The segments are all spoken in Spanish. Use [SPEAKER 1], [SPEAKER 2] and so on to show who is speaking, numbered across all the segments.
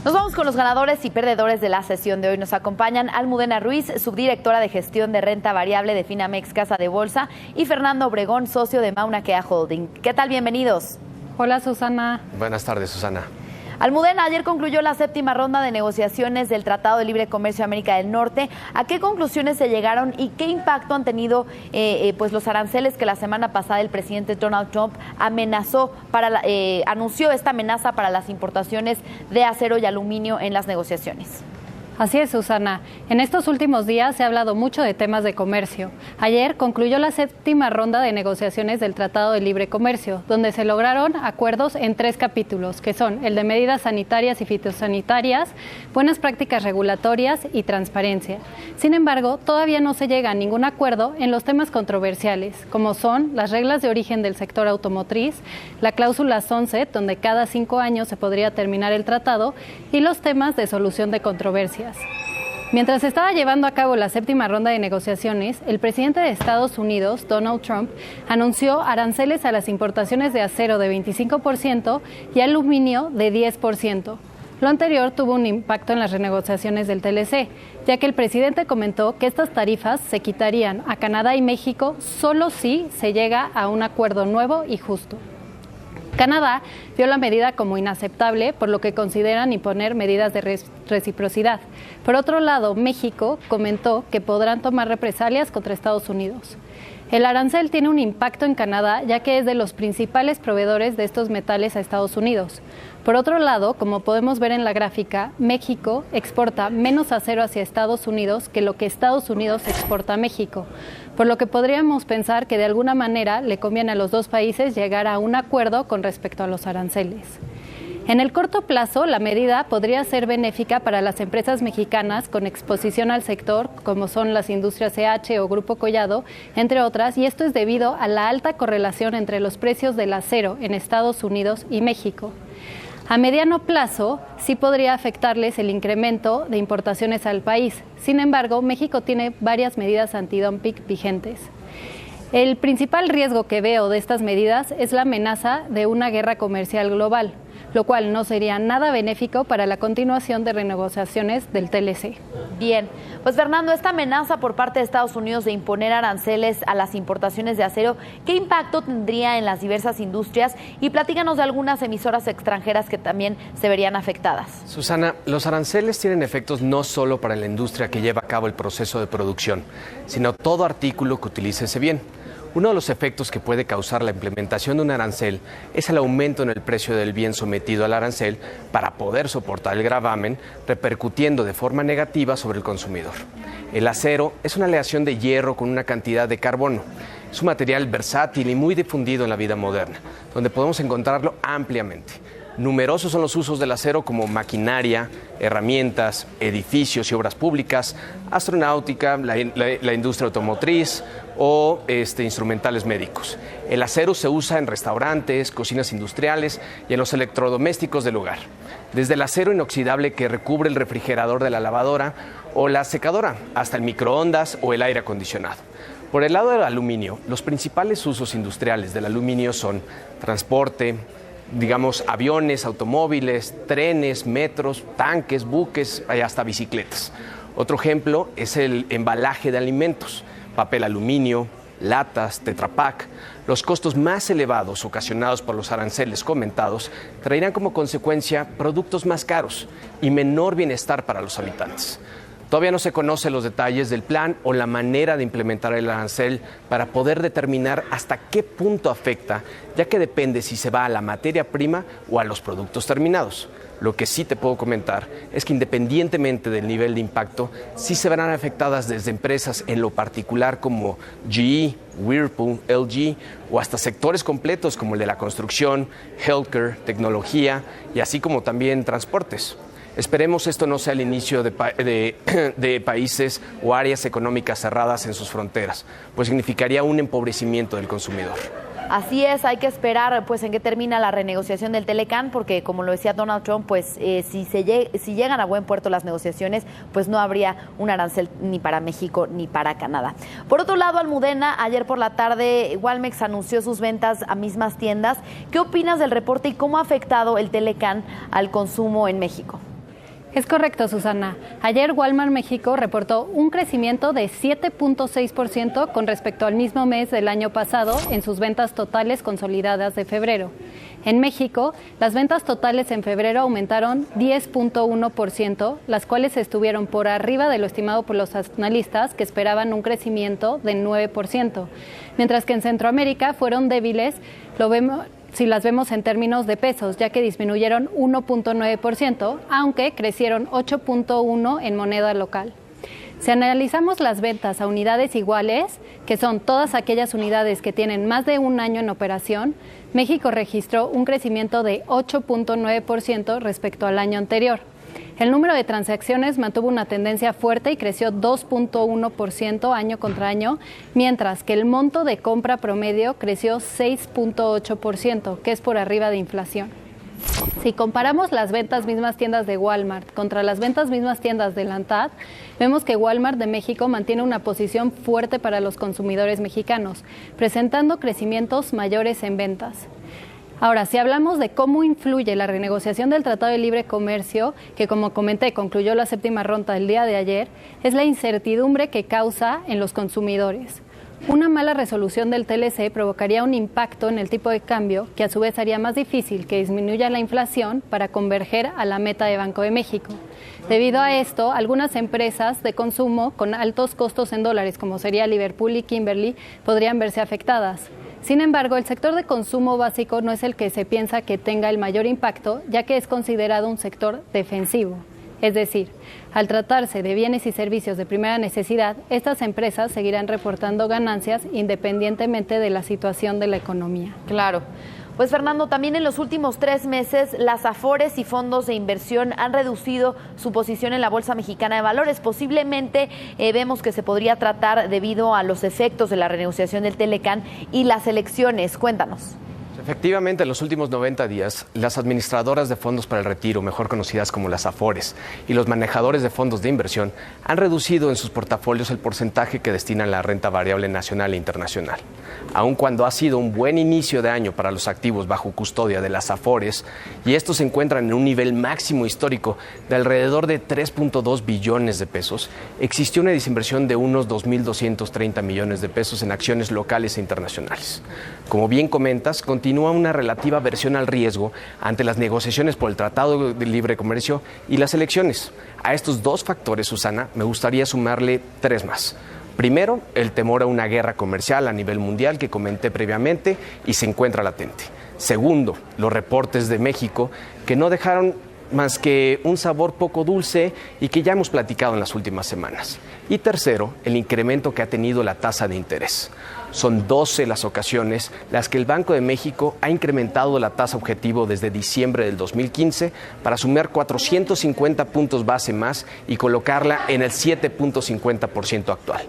[SPEAKER 1] Nos vamos con los ganadores y perdedores de la sesión de hoy. Nos acompañan Almudena Ruiz, subdirectora de gestión de renta variable de Finamex Casa de Bolsa, y Fernando Obregón, socio de Mauna Kea Holding. ¿Qué tal? Bienvenidos.
[SPEAKER 2] Hola, Susana.
[SPEAKER 3] Buenas tardes, Susana.
[SPEAKER 1] Almudena, ayer concluyó la séptima ronda de negociaciones del Tratado de Libre Comercio de América del Norte. ¿A qué conclusiones se llegaron y qué impacto han tenido pues los aranceles que la semana pasada el presidente Donald Trump anunció esta amenaza para las importaciones de acero y aluminio en las negociaciones?
[SPEAKER 2] Así es, Susana. En estos últimos días se ha hablado mucho de temas de comercio. Ayer concluyó la séptima ronda de negociaciones del Tratado de Libre Comercio, donde se lograron acuerdos en 3 capítulos, que son el de medidas sanitarias y fitosanitarias, buenas prácticas regulatorias y transparencia. Sin embargo, todavía no se llega a ningún acuerdo en los temas controversiales, como son las reglas de origen del sector automotriz, la cláusula sunset, donde cada 5 años se podría terminar el tratado, y los temas de solución de controversias. Mientras se estaba llevando a cabo la séptima ronda de negociaciones, el presidente de Estados Unidos, Donald Trump, anunció aranceles a las importaciones de acero de 25% y aluminio de 10%. Lo anterior tuvo un impacto en las renegociaciones del TLC, ya que el presidente comentó que estas tarifas se quitarían a Canadá y México solo si se llega a un acuerdo nuevo y justo. Canadá vio la medida como inaceptable, por lo que consideran imponer medidas de reciprocidad. Por otro lado, México comentó que podrán tomar represalias contra Estados Unidos. El arancel tiene un impacto en Canadá, ya que es de los principales proveedores de estos metales a Estados Unidos. Por otro lado, como podemos ver en la gráfica, México exporta menos acero hacia Estados Unidos que lo que Estados Unidos exporta a México, por lo que podríamos pensar que de alguna manera le conviene a los dos países llegar a un acuerdo con respecto a los aranceles. En el corto plazo, la medida podría ser benéfica para las empresas mexicanas con exposición al sector, como son las industrias CH o Grupo Collado, entre otras, y esto es debido a la alta correlación entre los precios del acero en Estados Unidos y México. A mediano plazo, sí podría afectarles el incremento de importaciones al país. Sin embargo, México tiene varias medidas antidumping vigentes. El principal riesgo que veo de estas medidas es la amenaza de una guerra comercial global, lo cual no sería nada benéfico para la continuación de renegociaciones del TLC.
[SPEAKER 1] Bien, pues Fernando, esta amenaza por parte de Estados Unidos de imponer aranceles a las importaciones de acero, ¿qué impacto tendría en las diversas industrias? Y platícanos de algunas emisoras extranjeras que también se verían afectadas.
[SPEAKER 3] Susana, los aranceles tienen efectos no solo para la industria que lleva a cabo el proceso de producción, sino todo artículo que utilice ese bien. Uno de los efectos que puede causar la implementación de un arancel es el aumento en el precio del bien sometido al arancel para poder soportar el gravamen, repercutiendo de forma negativa sobre el consumidor. El acero es una aleación de hierro con una cantidad de carbono. Es un material versátil y muy difundido en la vida moderna, donde podemos encontrarlo ampliamente. Numerosos son los usos del acero como maquinaria, herramientas, edificios y obras públicas, astronáutica, la industria automotriz o instrumentales médicos. El acero se usa en restaurantes, cocinas industriales y en los electrodomésticos del hogar. Desde el acero inoxidable que recubre el refrigerador de la lavadora o la secadora, hasta el microondas o el aire acondicionado. Por el lado del aluminio, los principales usos industriales del aluminio son transporte, aviones, automóviles, trenes, metros, tanques, buques, hasta bicicletas. Otro ejemplo es el embalaje de alimentos, papel aluminio, latas, Tetra Pak. Los costos más elevados ocasionados por los aranceles comentados traerán como consecuencia productos más caros y menor bienestar para los habitantes. Todavía no se conocen los detalles del plan o la manera de implementar el arancel para poder determinar hasta qué punto afecta, ya que depende si se va a la materia prima o a los productos terminados. Lo que sí te puedo comentar es que independientemente del nivel de impacto, sí se verán afectadas desde empresas en lo particular como GE, Whirlpool, LG o hasta sectores completos como el de la construcción, healthcare, tecnología y así como también transportes. Esperemos esto no sea el inicio de países o áreas económicas cerradas en sus fronteras, pues significaría un empobrecimiento del consumidor.
[SPEAKER 1] Así es, hay que esperar pues en qué termina la renegociación del Telecán, porque como lo decía Donald Trump, pues si llegan a buen puerto las negociaciones, pues no habría un arancel ni para México ni para Canadá. Por otro lado, Almudena, ayer por la tarde Walmex anunció sus ventas a mismas tiendas. ¿Qué opinas del reporte y cómo ha afectado el Telecán al consumo en México?
[SPEAKER 2] Es correcto, Susana. Ayer Walmart México reportó un crecimiento de 7.6% con respecto al mismo mes del año pasado en sus ventas totales consolidadas de febrero. En México, las ventas totales en febrero aumentaron 10.1%, las cuales estuvieron por arriba de lo estimado por los analistas, que esperaban un crecimiento de 9%, mientras que en Centroamérica fueron débiles, si las vemos en términos de pesos, ya que disminuyeron 1.9%, aunque crecieron 8.1% en moneda local. Si analizamos las ventas a unidades iguales, que son todas aquellas unidades que tienen más de un año en operación, México registró un crecimiento de 8.9% respecto al año anterior. El número de transacciones mantuvo una tendencia fuerte y creció 2.1% año contra año, mientras que el monto de compra promedio creció 6.8%, que es por arriba de inflación. Si comparamos las ventas mismas tiendas de Walmart contra las ventas mismas tiendas de la ANTAD, vemos que Walmart de México mantiene una posición fuerte para los consumidores mexicanos, presentando crecimientos mayores en ventas. Ahora, si hablamos de cómo influye la renegociación del Tratado de Libre Comercio, que como comenté concluyó la séptima ronda el día de ayer, es la incertidumbre que causa en los consumidores. Una mala resolución del TLC provocaría un impacto en el tipo de cambio que a su vez haría más difícil que disminuya la inflación para converger a la meta de Banco de México. Debido a esto, algunas empresas de consumo con altos costos en dólares, como sería Liverpool y Kimberly, podrían verse afectadas. Sin embargo, el sector de consumo básico no es el que se piensa que tenga el mayor impacto, ya que es considerado un sector defensivo. Es decir, al tratarse de bienes y servicios de primera necesidad, estas empresas seguirán reportando ganancias independientemente de la situación de la economía.
[SPEAKER 1] Claro. Pues Fernando, también en los últimos 3 meses las Afores y fondos de inversión han reducido su posición en la Bolsa Mexicana de Valores. Posiblemente vemos que se podría tratar debido a los efectos de la renegociación del Telecán y las elecciones. Cuéntanos.
[SPEAKER 3] Efectivamente, en los últimos 90 días, las administradoras de fondos para el retiro, mejor conocidas como las Afores, y los manejadores de fondos de inversión han reducido en sus portafolios el porcentaje que destinan a la renta variable nacional e internacional. Aun cuando ha sido un buen inicio de año para los activos bajo custodia de las Afores, y estos se encuentran en un nivel máximo histórico de alrededor de 3.2 billones de pesos, existió una desinversión de unos 2.230 millones de pesos en acciones locales e internacionales. Como bien comentas, continúa una relativa aversión al riesgo ante las negociaciones por el Tratado de Libre Comercio y las elecciones. A estos 2 factores, Susana, me gustaría sumarle 3 más. Primero, el temor a una guerra comercial a nivel mundial que comenté previamente y se encuentra latente. Segundo, los reportes de México que no dejaron más que un sabor poco dulce y que ya hemos platicado en las últimas semanas. Y tercero, el incremento que ha tenido la tasa de interés. Son 12 las ocasiones las que el Banco de México ha incrementado la tasa objetivo desde diciembre del 2015 para sumar 450 puntos base más y colocarla en el 7.50% actual.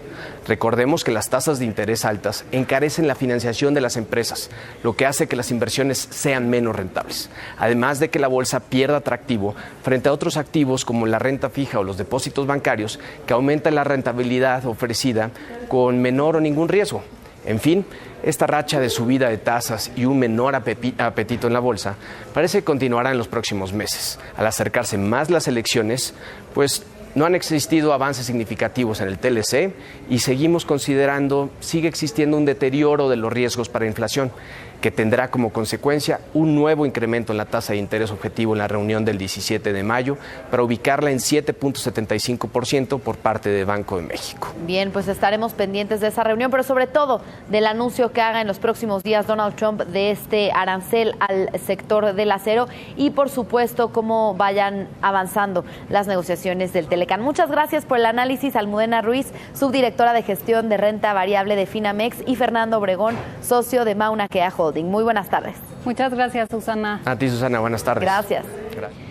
[SPEAKER 3] Recordemos que las tasas de interés altas encarecen la financiación de las empresas, lo que hace que las inversiones sean menos rentables. Además de que la bolsa pierda atractivo frente a otros activos como la renta fija o los depósitos bancarios, que aumentan la rentabilidad ofrecida con menor o ningún riesgo. En fin, esta racha de subida de tasas y un menor apetito en la bolsa parece que continuará en los próximos meses. Al acercarse más las elecciones, pues no han existido avances significativos en el TLC y seguimos considerando, sigue existiendo un deterioro de los riesgos para inflación, que tendrá como consecuencia un nuevo incremento en la tasa de interés objetivo en la reunión del 17 de mayo para ubicarla en 7.75% por parte de Banco de México.
[SPEAKER 1] Bien, pues estaremos pendientes de esa reunión, pero sobre todo del anuncio que haga en los próximos días Donald Trump de este arancel al sector del acero y, por supuesto, cómo vayan avanzando las negociaciones del Telecán. Muchas gracias por el análisis, Almudena Ruiz, subdirectora de gestión de renta variable de Finamex, y Fernando Obregón, socio de Mauna Kea Holding. Muy buenas tardes.
[SPEAKER 2] Muchas gracias, Susana.
[SPEAKER 3] A ti, Susana, buenas tardes.
[SPEAKER 1] Gracias.
[SPEAKER 3] Gracias.